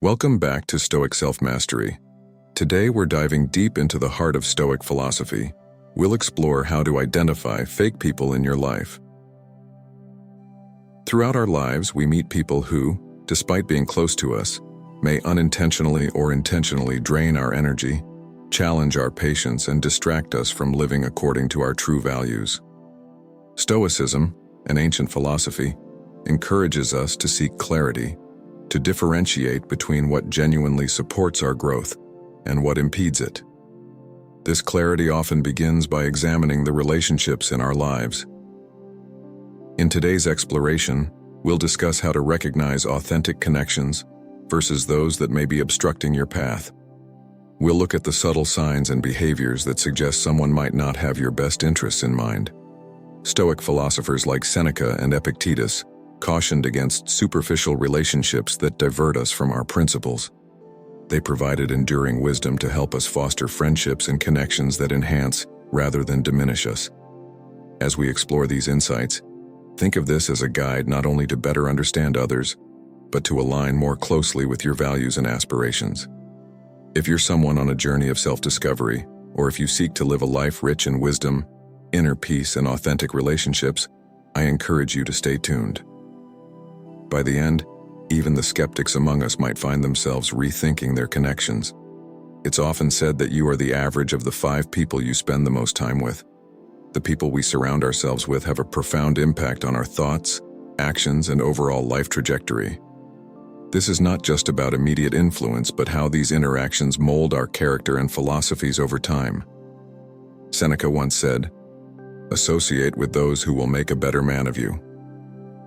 Welcome back to Stoic Self-Mastery. Today we're diving deep into the heart of Stoic philosophy. We'll explore how to identify fake people in your life. Throughout our lives, we meet people who, despite being close to us, may unintentionally or intentionally drain our energy, challenge our patience, and distract us from living according to our true values. Stoicism, an ancient philosophy, encourages us to seek clarity, to differentiate between what genuinely supports our growth and what impedes it. This clarity often begins by examining the relationships in our lives. In today's exploration, we'll discuss how to recognize authentic connections versus those that may be obstructing your path. We'll look at the subtle signs and behaviors that suggest someone might not have your best interests in mind. Stoic philosophers like Seneca and Epictetus cautioned against superficial relationships that divert us from our principles. They provided enduring wisdom to help us foster friendships and connections that enhance rather than diminish us. As we explore these insights, think of this as a guide not only to better understand others, but to align more closely with your values and aspirations. If you're someone on a journey of self-discovery, or if you seek to live a life rich in wisdom, inner peace, and authentic relationships, I encourage you to stay tuned. By the end, even the skeptics among us might find themselves rethinking their connections. It's often said that you are the average of the 5 people you spend the most time with. The people we surround ourselves with have a profound impact on our thoughts, actions, and overall life trajectory. This is not just about immediate influence, but how these interactions mold our character and philosophies over time. Seneca once said, "Associate with those who will make a better man of you."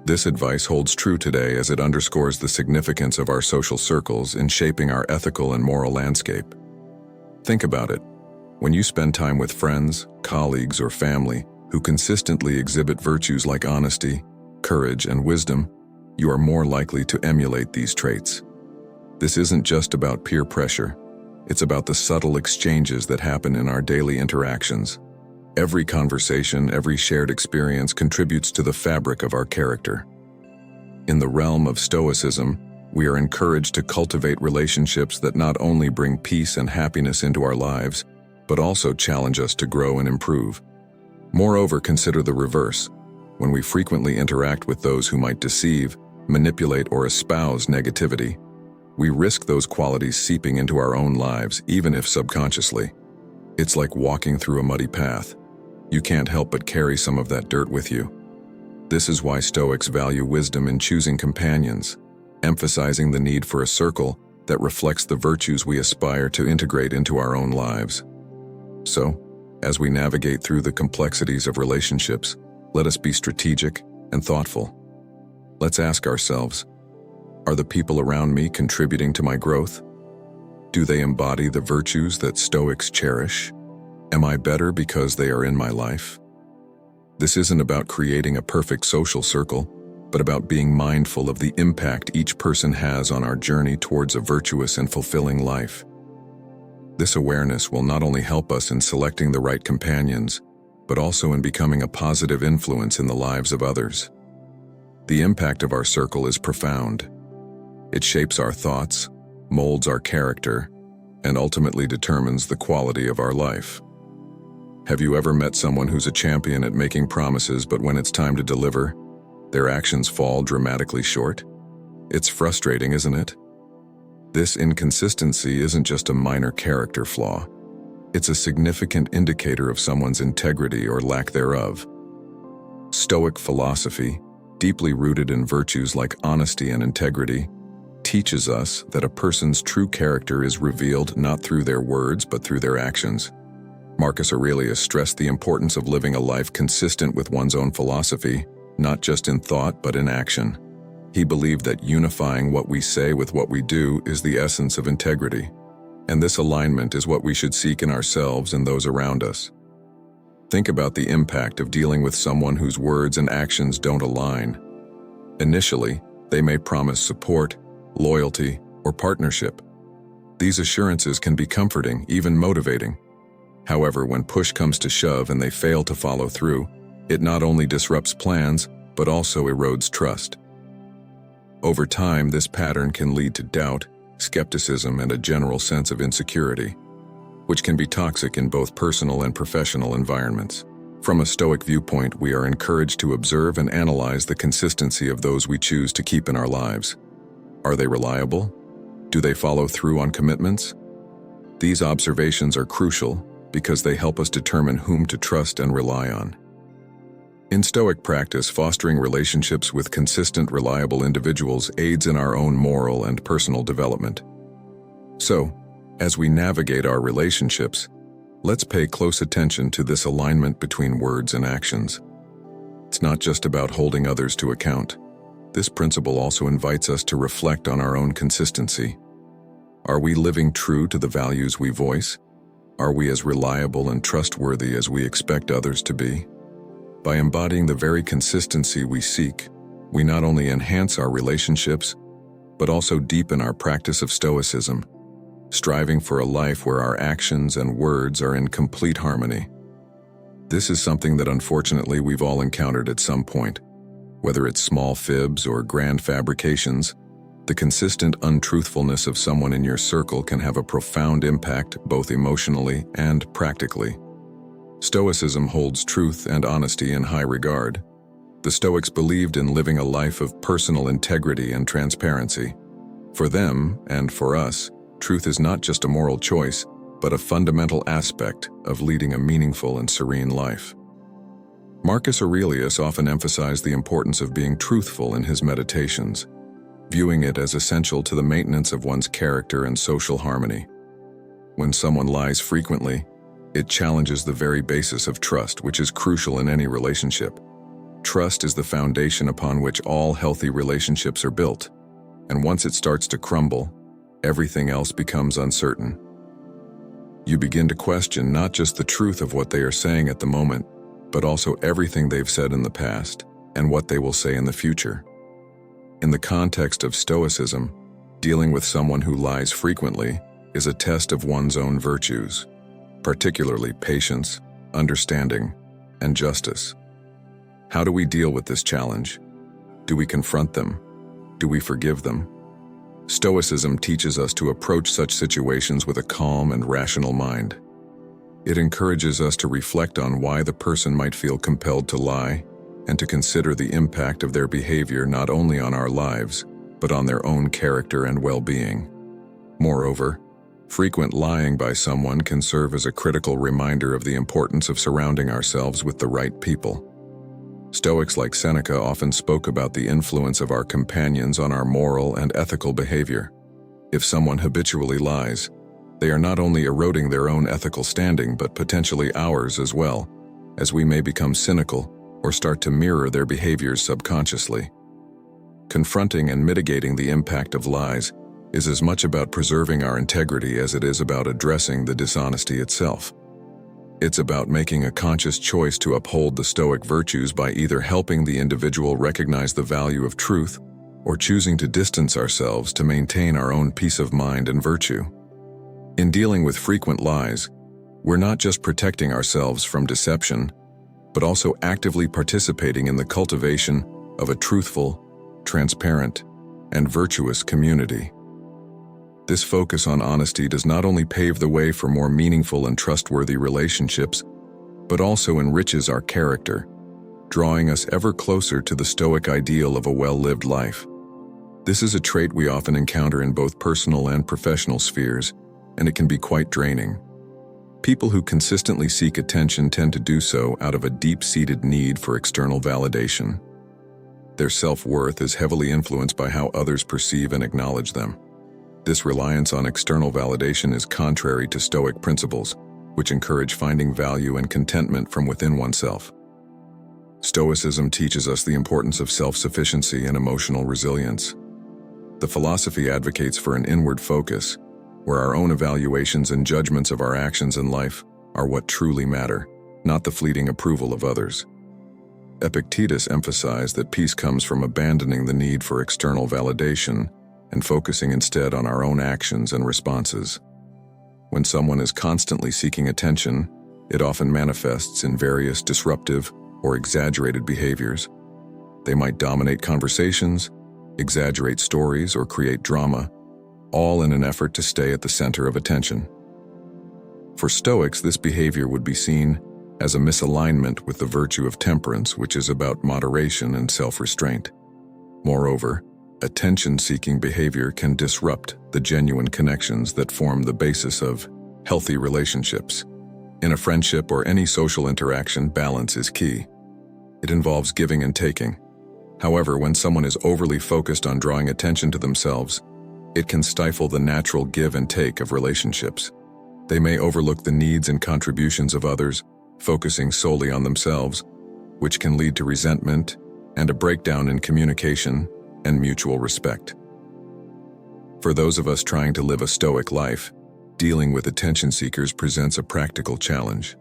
This advice holds true today as it underscores the significance of our social circles in shaping our ethical and moral landscape. Think about it. When you spend time with friends, colleagues, or family who consistently exhibit virtues like honesty, courage, and wisdom, you are more likely to emulate these traits. This isn't just about peer pressure. It's about the subtle exchanges that happen in our daily interactions. Every conversation, every shared experience contributes to the fabric of our character. In the realm of Stoicism, we are encouraged to cultivate relationships that not only bring peace and happiness into our lives, but also challenge us to grow and improve. Moreover, consider the reverse. When we frequently interact with those who might deceive, manipulate, or espouse negativity, we risk those qualities seeping into our own lives, even if subconsciously. It's like walking through a muddy path. You can't help but carry some of that dirt with you. This is why Stoics value wisdom in choosing companions, emphasizing the need for a circle that reflects the virtues we aspire to integrate into our own lives. So, as we navigate through the complexities of relationships, let us be strategic and thoughtful. Let's ask ourselves, are the people around me contributing to my growth? Do they embody the virtues that Stoics cherish? Am I better because they are in my life? This isn't about creating a perfect social circle, but about being mindful of the impact each person has on our journey towards a virtuous and fulfilling life. This awareness will not only help us in selecting the right companions, but also in becoming a positive influence in the lives of others. The impact of our circle is profound. It shapes our thoughts, molds our character, and ultimately determines the quality of our life. Have you ever met someone who's a champion at making promises, but when it's time to deliver, their actions fall dramatically short? It's frustrating, isn't it? This inconsistency isn't just a minor character flaw. It's a significant indicator of someone's integrity or lack thereof. Stoic philosophy, deeply rooted in virtues like honesty and integrity, teaches us that a person's true character is revealed not through their words but through their actions. Marcus Aurelius stressed the importance of living a life consistent with one's own philosophy, not just in thought but in action. He believed that unifying what we say with what we do is the essence of integrity, and this alignment is what we should seek in ourselves and those around us. Think about the impact of dealing with someone whose words and actions don't align. Initially, they may promise support, loyalty, or partnership. These assurances can be comforting, even motivating. However, when push comes to shove and they fail to follow through, it not only disrupts plans, but also erodes trust. Over time, this pattern can lead to doubt, skepticism, and a general sense of insecurity, which can be toxic in both personal and professional environments. From a Stoic viewpoint, we are encouraged to observe and analyze the consistency of those we choose to keep in our lives. Are they reliable? Do they follow through on commitments? These observations are crucial because they help us determine whom to trust and rely on. In Stoic practice, fostering relationships with consistent, reliable individuals aids in our own moral and personal development. So, as we navigate our relationships, let's pay close attention to this alignment between words and actions. It's not just about holding others to account. This principle also invites us to reflect on our own consistency. Are we living true to the values we voice? Are we as reliable and trustworthy as we expect others to be? By embodying the very consistency we seek, we not only enhance our relationships, but also deepen our practice of Stoicism, striving for a life where our actions and words are in complete harmony. This is something that unfortunately we've all encountered at some point. Whether it's small fibs or grand fabrications, the consistent untruthfulness of someone in your circle can have a profound impact both emotionally and practically. Stoicism holds truth and honesty in high regard. The Stoics believed in living a life of personal integrity and transparency. For them, and for us, truth is not just a moral choice, but a fundamental aspect of leading a meaningful and serene life. Marcus Aurelius often emphasized the importance of being truthful in his meditations, viewing it as essential to the maintenance of one's character and social harmony. When someone lies frequently, it challenges the very basis of trust, which is crucial in any relationship. Trust is the foundation upon which all healthy relationships are built, and once it starts to crumble, everything else becomes uncertain. You begin to question not just the truth of what they are saying at the moment, but also everything they've said in the past and what they will say in the future. In the context of Stoicism, dealing with someone who lies frequently is a test of one's own virtues, particularly patience, understanding, and justice. How do we deal with this challenge? Do we confront them? Do we forgive them? Stoicism teaches us to approach such situations with a calm and rational mind. It encourages us to reflect on why the person might feel compelled to lie, and to consider the impact of their behavior not only on our lives, but on their own character and well-being. Moreover, frequent lying by someone can serve as a critical reminder of the importance of surrounding ourselves with the right people. Stoics like Seneca often spoke about the influence of our companions on our moral and ethical behavior. If someone habitually lies, they are not only eroding their own ethical standing but potentially ours as well, as we may become cynical or start to mirror their behaviors subconsciously. Confronting and mitigating the impact of lies is as much about preserving our integrity as it is about addressing the dishonesty itself. It's about making a conscious choice to uphold the Stoic virtues by either helping the individual recognize the value of truth or choosing to distance ourselves to maintain our own peace of mind and virtue. In dealing with frequent lies, we're not just protecting ourselves from deception, but also actively participating in the cultivation of a truthful, transparent, and virtuous community. This focus on honesty does not only pave the way for more meaningful and trustworthy relationships, but also enriches our character, drawing us ever closer to the Stoic ideal of a well-lived life. This is a trait we often encounter in both personal and professional spheres, and it can be quite draining. People who consistently seek attention tend to do so out of a deep-seated need for external validation. Their self-worth is heavily influenced by how others perceive and acknowledge them. This reliance on external validation is contrary to Stoic principles, which encourage finding value and contentment from within oneself. Stoicism teaches us the importance of self-sufficiency and emotional resilience. The philosophy advocates for an inward focus, where our own evaluations and judgments of our actions in life are what truly matter, not the fleeting approval of others. Epictetus emphasized that peace comes from abandoning the need for external validation and focusing instead on our own actions and responses. When someone is constantly seeking attention, it often manifests in various disruptive or exaggerated behaviors. They might dominate conversations, exaggerate stories, or create drama, all in an effort to stay at the center of attention. For Stoics, this behavior would be seen as a misalignment with the virtue of temperance, which is about moderation and self-restraint. Moreover, attention-seeking behavior can disrupt the genuine connections that form the basis of healthy relationships. In a friendship or any social interaction, balance is key. It involves giving and taking. However, when someone is overly focused on drawing attention to themselves, it can stifle the natural give and take of relationships. They may overlook the needs and contributions of others, focusing solely on themselves, which can lead to resentment and a breakdown in communication and mutual respect. For those of us trying to live a Stoic life, dealing with attention seekers presents a practical challenge.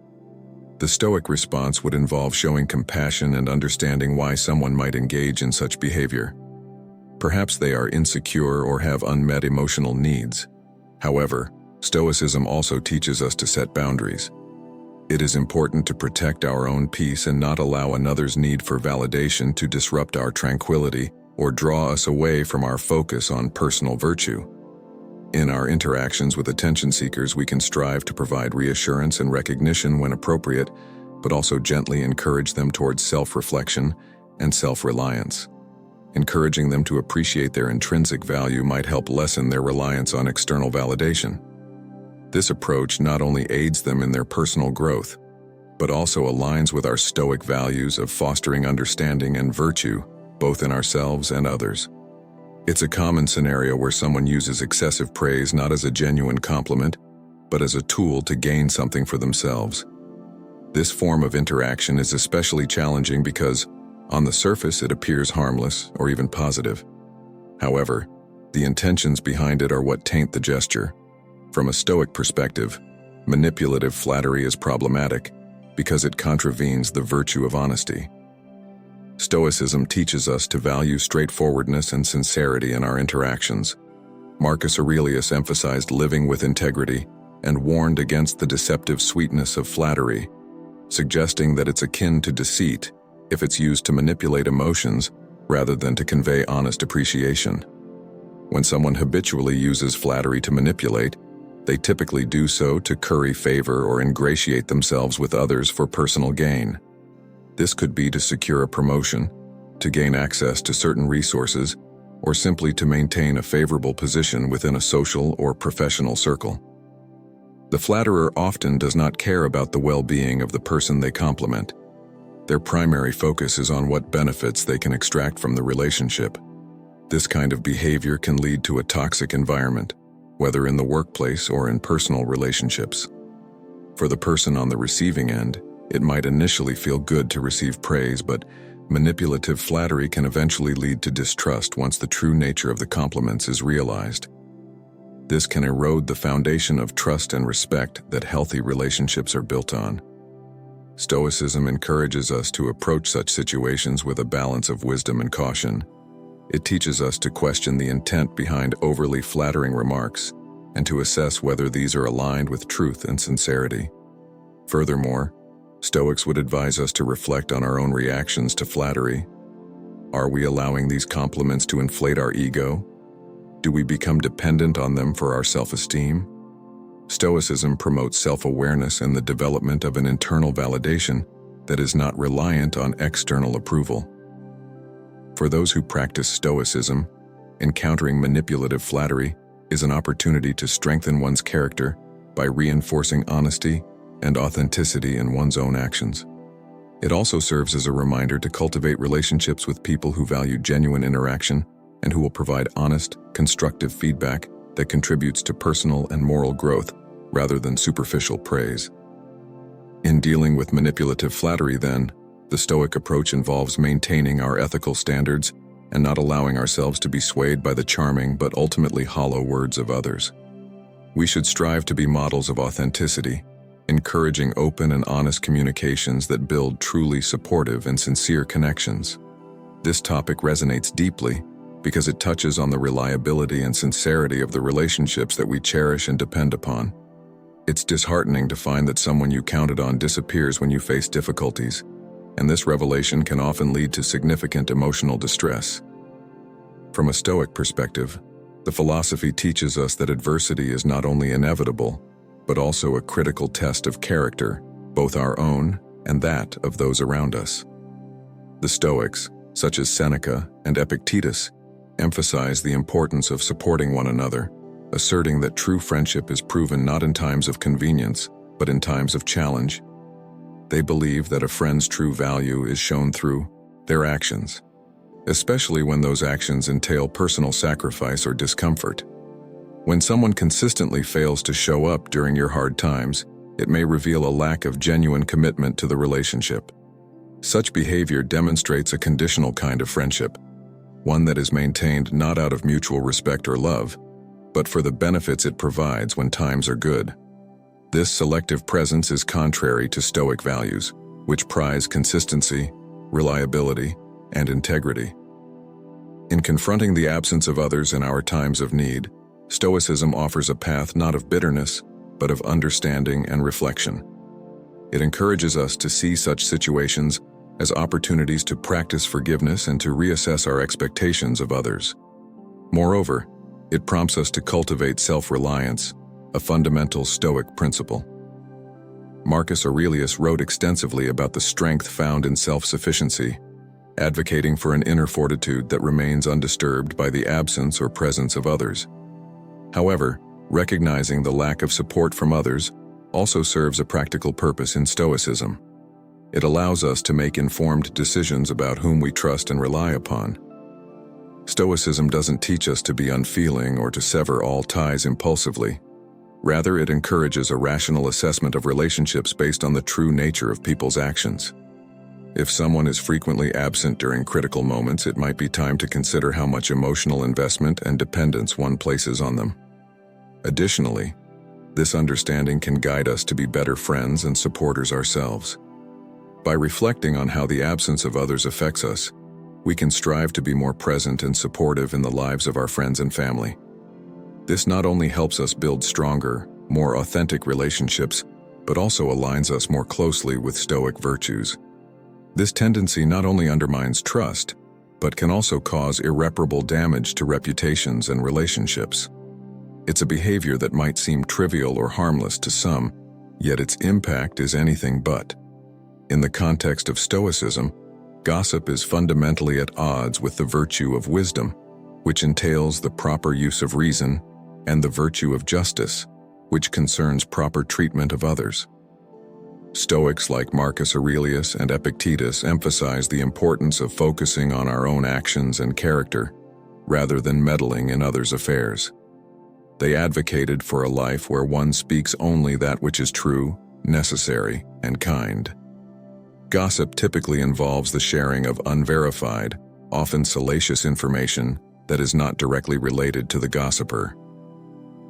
The Stoic response would involve showing compassion and understanding why someone might engage in such behavior. Perhaps they are insecure or have unmet emotional needs. However, Stoicism also teaches us to set boundaries. It is important to protect our own peace and not allow another's need for validation to disrupt our tranquility or draw us away from our focus on personal virtue. In our interactions with attention seekers, we can strive to provide reassurance and recognition when appropriate, but also gently encourage them towards self-reflection and self-reliance. Encouraging them to appreciate their intrinsic value might help lessen their reliance on external validation. This approach not only aids them in their personal growth, but also aligns with our Stoic values of fostering understanding and virtue, both in ourselves and others. It's a common scenario where someone uses excessive praise not as a genuine compliment, but as a tool to gain something for themselves. This form of interaction is especially challenging because, on the surface, it appears harmless or even positive. However, the intentions behind it are what taint the gesture. From a Stoic perspective, manipulative flattery is problematic because it contravenes the virtue of honesty. Stoicism teaches us to value straightforwardness and sincerity in our interactions. Marcus Aurelius emphasized living with integrity and warned against the deceptive sweetness of flattery, suggesting that it's akin to deceit if it's used to manipulate emotions rather than to convey honest appreciation. When someone habitually uses flattery to manipulate, they typically do so to curry favor or ingratiate themselves with others for personal gain. This could be to secure a promotion, to gain access to certain resources, or simply to maintain a favorable position within a social or professional circle. The flatterer often does not care about the well-being of the person they compliment. Their primary focus is on what benefits they can extract from the relationship. This kind of behavior can lead to a toxic environment, whether in the workplace or in personal relationships. For the person on the receiving end, it might initially feel good to receive praise, but manipulative flattery can eventually lead to distrust once the true nature of the compliments is realized. This can erode the foundation of trust and respect that healthy relationships are built on. Stoicism encourages us to approach such situations with a balance of wisdom and caution. It teaches us to question the intent behind overly flattering remarks and to assess whether these are aligned with truth and sincerity. Furthermore, Stoics would advise us to reflect on our own reactions to flattery. Are we allowing these compliments to inflate our ego? Do we become dependent on them for our self-esteem? Stoicism promotes self-awareness and the development of an internal validation that is not reliant on external approval. For those who practice Stoicism, encountering manipulative flattery is an opportunity to strengthen one's character by reinforcing honesty and authenticity in one's own actions. It also serves as a reminder to cultivate relationships with people who value genuine interaction and who will provide honest, constructive feedback that contributes to personal and moral growth rather than superficial praise. In dealing with manipulative flattery, then, the Stoic approach involves maintaining our ethical standards and not allowing ourselves to be swayed by the charming but ultimately hollow words of others. We should strive to be models of authenticity, encouraging open and honest communications that build truly supportive and sincere connections. This topic resonates deeply because it touches on the reliability and sincerity of the relationships that we cherish and depend upon. It's disheartening to find that someone you counted on disappears when you face difficulties, and this revelation can often lead to significant emotional distress. From a Stoic perspective, The philosophy teaches us that adversity is not only inevitable, but also a critical test of character, both our own and that of those around us. The Stoics, such as Seneca and Epictetus, emphasize the importance of supporting one another, asserting that true friendship is proven not in times of convenience, but in times of challenge. They believe that a friend's true value is shown through their actions, especially when those actions entail personal sacrifice or discomfort. When someone consistently fails to show up during your hard times, it may reveal a lack of genuine commitment to the relationship. Such behavior demonstrates a conditional kind of friendship, one that is maintained not out of mutual respect or love, but for the benefits it provides when times are good. This selective presence is contrary to Stoic values, which prize consistency, reliability, and integrity. In confronting the absence of others in our times of need, Stoicism offers a path not of bitterness, but of understanding and reflection. It encourages us to see such situations as opportunities to practice forgiveness and to reassess our expectations of others. Moreover, it prompts us to cultivate self-reliance, a fundamental Stoic principle. Marcus Aurelius wrote extensively about the strength found in self-sufficiency, advocating for an inner fortitude that remains undisturbed by the absence or presence of others. However, recognizing the lack of support from others also serves a practical purpose in Stoicism. It allows us to make informed decisions about whom we trust and rely upon. Stoicism doesn't teach us to be unfeeling or to sever all ties impulsively. Rather, it encourages a rational assessment of relationships based on the true nature of people's actions. If someone is frequently absent during critical moments, it might be time to consider how much emotional investment and dependence one places on them. Additionally, this understanding can guide us to be better friends and supporters ourselves. By reflecting on how the absence of others affects us, we can strive to be more present and supportive in the lives of our friends and family. This not only helps us build stronger, more authentic relationships, but also aligns us more closely with Stoic virtues. This tendency not only undermines trust, but can also cause irreparable damage to reputations and relationships. It's a behavior that might seem trivial or harmless to some, yet its impact is anything but. In the context of Stoicism, gossip is fundamentally at odds with the virtue of wisdom, which entails the proper use of reason, and the virtue of justice, which concerns proper treatment of others. Stoics like Marcus Aurelius and Epictetus emphasize the importance of focusing on our own actions and character, rather than meddling in others' affairs. They advocated for a life where one speaks only that which is true, necessary, and kind. Gossip typically involves the sharing of unverified, often salacious information that is not directly related to the gossiper.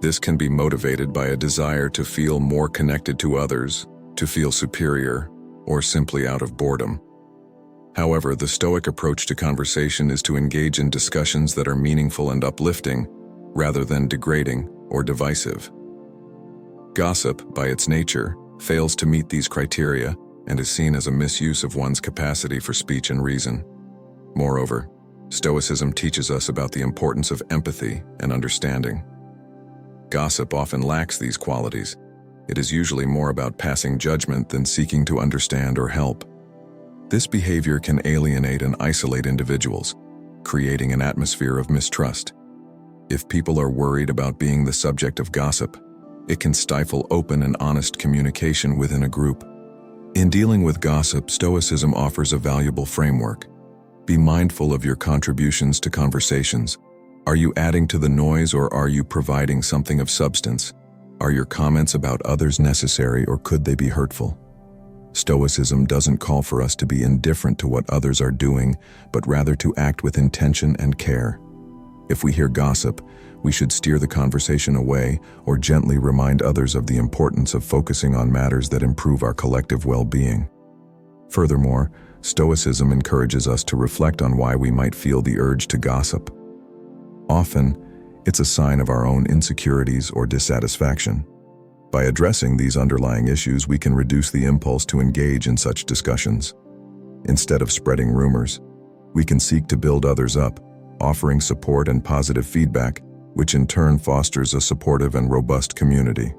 This can be motivated by a desire to feel more connected to others, to feel superior, or simply out of boredom. However, the Stoic approach to conversation is to engage in discussions that are meaningful and uplifting, rather than degrading or divisive. Gossip, by its nature, fails to meet these criteria and is seen as a misuse of one's capacity for speech and reason. Moreover, Stoicism teaches us about the importance of empathy and understanding. Gossip often lacks these qualities. It is usually more about passing judgment than seeking to understand or help. This behavior can alienate and isolate individuals, creating an atmosphere of mistrust. If people are worried about being the subject of gossip, it can stifle open and honest communication within a group. In dealing with gossip, Stoicism offers a valuable framework. Be mindful of your contributions to conversations. Are you adding to the noise, or are you providing something of substance? Are your comments about others necessary, or could they be hurtful? Stoicism doesn't call for us to be indifferent to what others are doing, but rather to act with intention and care. If we hear gossip, we should steer the conversation away or gently remind others of the importance of focusing on matters that improve our collective well-being. Furthermore, Stoicism encourages us to reflect on why we might feel the urge to gossip. Often, it's a sign of our own insecurities or dissatisfaction. By addressing these underlying issues, we can reduce the impulse to engage in such discussions. Instead of spreading rumors, we can seek to build others up, offering support and positive feedback which in turn fosters a supportive and robust community.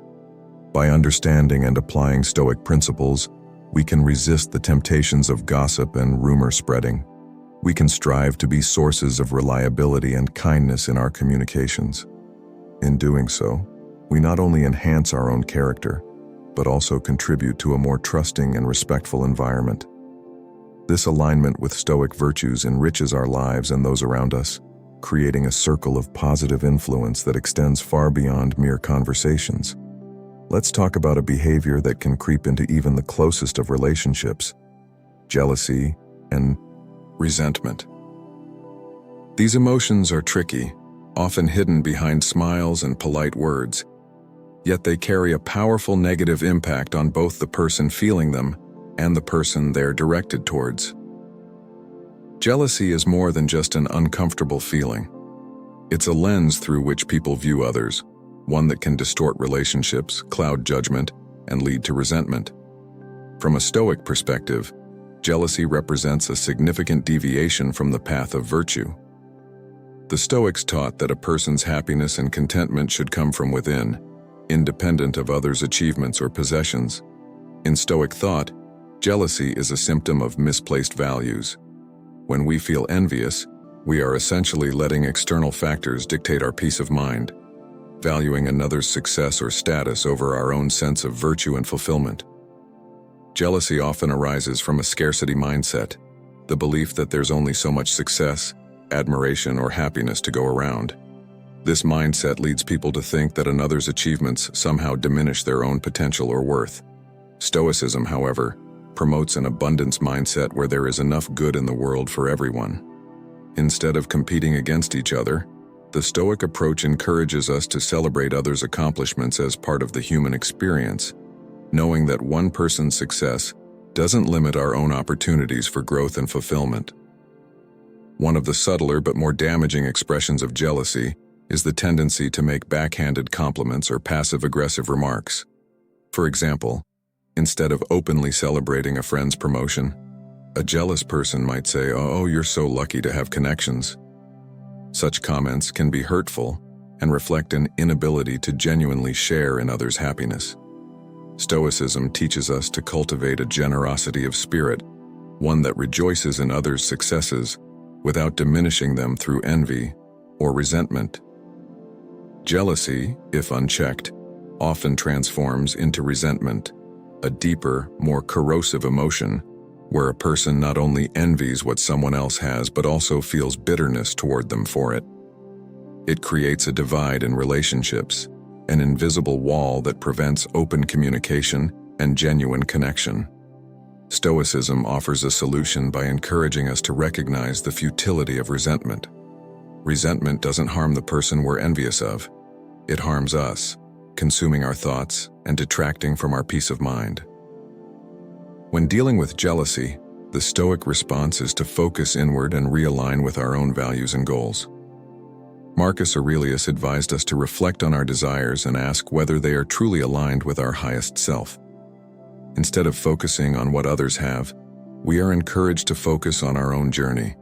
By understanding and applying Stoic principles, we can resist the temptations of gossip and rumor spreading. We can strive to be sources of reliability and kindness in our communications. In doing so, we not only enhance our own character, but also contribute to a more trusting and respectful environment. This alignment with Stoic virtues enriches our lives and those around us, creating a circle of positive influence that extends far beyond mere conversations. Let's talk about a behavior that can creep into even the closest of relationships: jealousy and resentment. These emotions are tricky, often hidden behind smiles and polite words, yet they carry a powerful negative impact on both the person feeling them and the person they're directed towards. Jealousy is more than just an uncomfortable feeling. It's a lens through which people view others, one that can distort relationships, cloud judgment, and lead to resentment. From a Stoic perspective, jealousy represents a significant deviation from the path of virtue. The Stoics taught that a person's happiness and contentment should come from within, independent of others' achievements or possessions. In Stoic thought, jealousy is a symptom of misplaced values. When we feel envious, we are essentially letting external factors dictate our peace of mind, valuing another's success or status over our own sense of virtue and fulfillment. Jealousy often arises from a scarcity mindset, the belief that there's only so much success, admiration, or happiness to go around. This mindset leads people to think that another's achievements somehow diminish their own potential or worth. Stoicism, however, promotes an abundance mindset where there is enough good in the world for everyone. Instead of competing against each other, the Stoic approach encourages us to celebrate others' accomplishments as part of the human experience, knowing that one person's success doesn't limit our own opportunities for growth and fulfillment. One of the subtler but more damaging expressions of jealousy is the tendency to make backhanded compliments or passive-aggressive remarks. For example, instead of openly celebrating a friend's promotion, a jealous person might say, "Oh, you're so lucky to have connections." Such comments can be hurtful and reflect an inability to genuinely share in others' happiness. Stoicism teaches us to cultivate a generosity of spirit, one that rejoices in others' successes without diminishing them through envy or resentment. Jealousy, if unchecked, often transforms into resentment, a deeper, more corrosive emotion, where a person not only envies what someone else has but also feels bitterness toward them for it. It creates a divide in relationships, an invisible wall that prevents open communication and genuine connection. Stoicism offers a solution by encouraging us to recognize the futility of resentment. Resentment doesn't harm the person we're envious of. It harms us, consuming our thoughts and detracting from our peace of mind. When dealing with jealousy, the Stoic response is to focus inward and realign with our own values and goals. Marcus Aurelius advised us to reflect on our desires and ask whether they are truly aligned with our highest self. Instead of focusing on what others have, we are encouraged to focus on our own journey,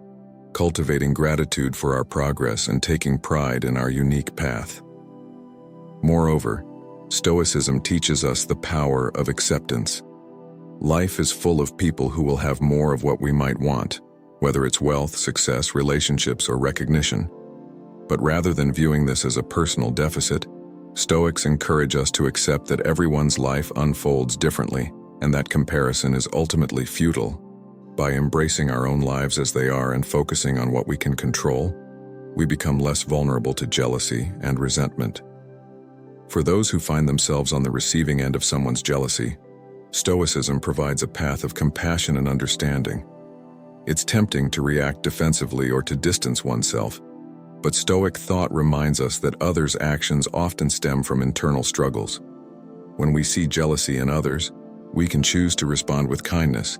cultivating gratitude for our progress and taking pride in our unique path. Moreover, Stoicism teaches us the power of acceptance. Life is full of people who will have more of what we might want, whether it's wealth, success, relationships, or recognition. But rather than viewing this as a personal deficit, Stoics encourage us to accept that everyone's life unfolds differently and that comparison is ultimately futile. By embracing our own lives as they are and focusing on what we can control, we become less vulnerable to jealousy and resentment. For those who find themselves on the receiving end of someone's jealousy, Stoicism provides a path of compassion and understanding. It's tempting to react defensively or to distance oneself, but Stoic thought reminds us that others' actions often stem from internal struggles. When we see jealousy in others, we can choose to respond with kindness,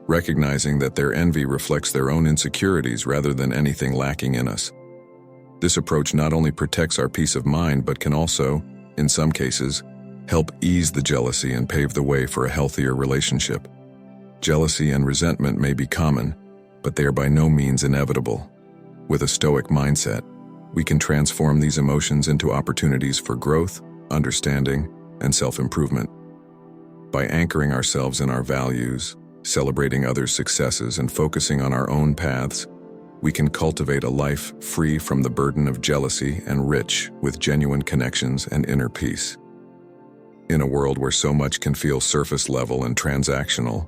recognizing that their envy reflects their own insecurities rather than anything lacking in us. This approach not only protects our peace of mind but can also, in some cases, help ease the jealousy and pave the way for a healthier relationship. Jealousy and resentment may be common, but they are by no means inevitable. With a Stoic mindset, we can transform these emotions into opportunities for growth, understanding, and self-improvement. By anchoring ourselves in our values, celebrating others' successes, and focusing on our own paths, we can cultivate a life free from the burden of jealousy and rich with genuine connections and inner peace. In a world where so much can feel surface level and transactional,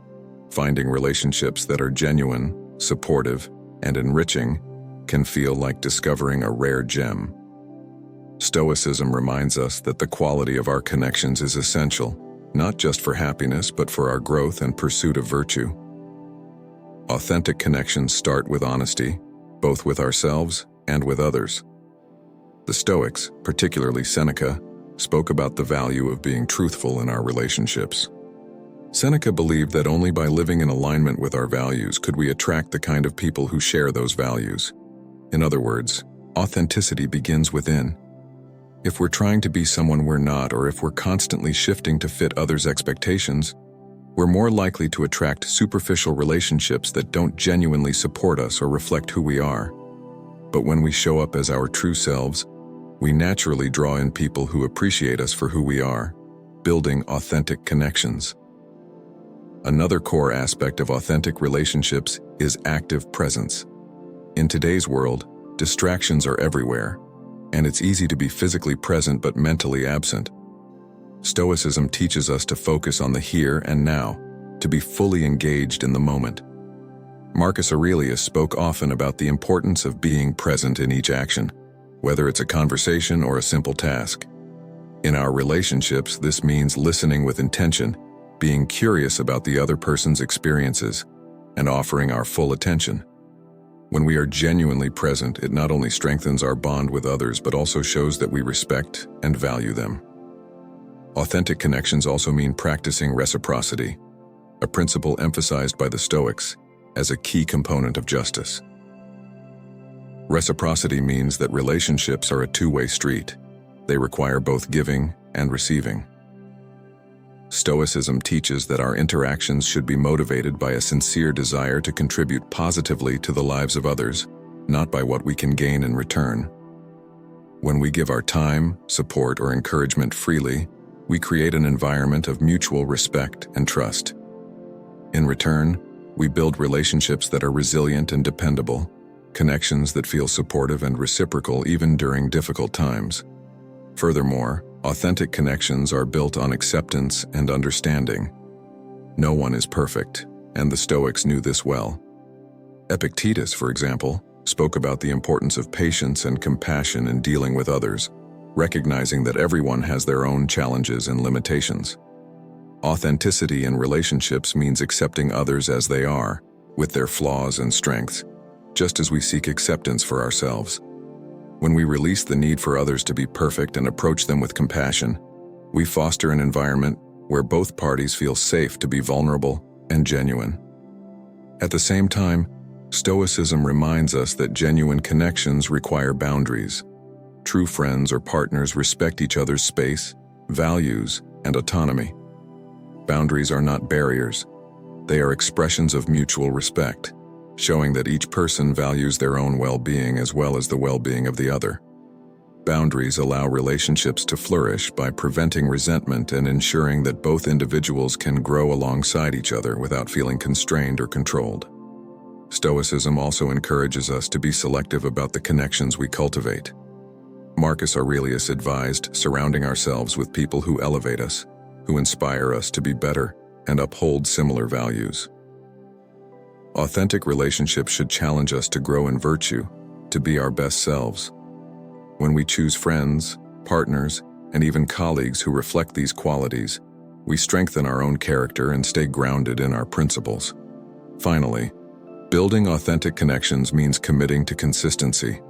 finding relationships that are genuine, supportive, and enriching can feel like discovering a rare gem. Stoicism reminds us that the quality of our connections is essential, not just for happiness, but for our growth and pursuit of virtue. Authentic connections start with honesty, both with ourselves and with others. The Stoics, particularly Seneca, spoke about the value of being truthful in our relationships. Seneca believed that only by living in alignment with our values could we attract the kind of people who share those values. In other words, authenticity begins within. If we're trying to be someone we're not, or if we're constantly shifting to fit others' expectations, we're more likely to attract superficial relationships that don't genuinely support us or reflect who we are. But when we show up as our true selves, we naturally draw in people who appreciate us for who we are, building authentic connections. Another core aspect of authentic relationships is active presence. In today's world, distractions are everywhere, and it's easy to be physically present but mentally absent. Stoicism teaches us to focus on the here and now, to be fully engaged in the moment. Marcus Aurelius spoke often about the importance of being present in each action, whether it's a conversation or a simple task. In our relationships, this means listening with intention, being curious about the other person's experiences, and offering our full attention. When we are genuinely present, it not only strengthens our bond with others, but also shows that we respect and value them. Authentic connections also mean practicing reciprocity, a principle emphasized by the Stoics as a key component of justice. Reciprocity means that relationships are a two-way street. They require both giving and receiving. Stoicism teaches that our interactions should be motivated by a sincere desire to contribute positively to the lives of others, not by what we can gain in return. When we give our time, support, or encouragement freely, we create an environment of mutual respect and trust. In return, we build relationships that are resilient and dependable, connections that feel supportive and reciprocal even during difficult times. Furthermore, authentic connections are built on acceptance and understanding. No one is perfect, and the Stoics knew this well. Epictetus, for example, spoke about the importance of patience and compassion in dealing with others, recognizing that everyone has their own challenges and limitations. Authenticity in relationships means accepting others as they are, with their flaws and strengths, just as we seek acceptance for ourselves. When we release the need for others to be perfect and approach them with compassion, we foster an environment where both parties feel safe to be vulnerable and genuine. At the same time, Stoicism reminds us that genuine connections require boundaries. True friends or partners respect each other's space, values, and autonomy. Boundaries are not barriers. They are expressions of mutual respect, showing that each person values their own well-being as well as the well-being of the other. Boundaries allow relationships to flourish by preventing resentment and ensuring that both individuals can grow alongside each other without feeling constrained or controlled. Stoicism also encourages us to be selective about the connections we cultivate. Marcus Aurelius advised surrounding ourselves with people who elevate us, who inspire us to be better and uphold similar values. Authentic relationships should challenge us to grow in virtue, to be our best selves. When we choose friends, partners, and even colleagues who reflect these qualities, we strengthen our own character and stay grounded in our principles. Finally, building authentic connections means committing to consistency.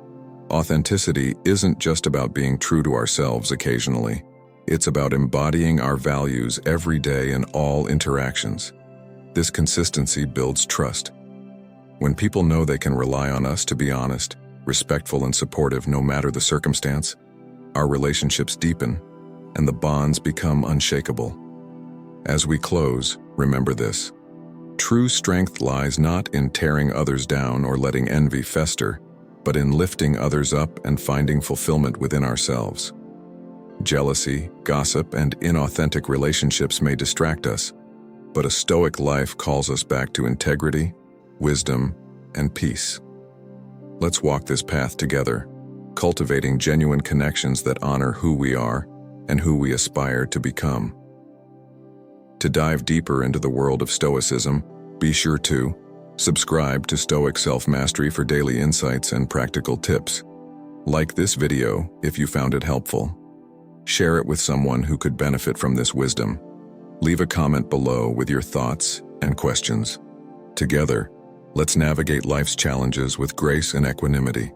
Authenticity isn't just about being true to ourselves occasionally. It's about embodying our values every day in all interactions. This consistency builds trust. When people know they can rely on us to be honest, respectful, and supportive no matter the circumstance, our relationships deepen and the bonds become unshakable. As we close, remember this. True strength lies not in tearing others down or letting envy fester, but in lifting others up and finding fulfillment within ourselves. Jealousy, gossip, and inauthentic relationships may distract us, but a Stoic life calls us back to integrity, wisdom, and peace. Let's walk this path together, cultivating genuine connections that honor who we are and who we aspire to become. To dive deeper into the world of Stoicism, be sure to subscribe to Stoic Self-Mastery for daily insights and practical tips. Like this video if you found it helpful. Share it with someone who could benefit from this wisdom. Leave a comment below with your thoughts and questions. Together, let's navigate life's challenges with grace and equanimity.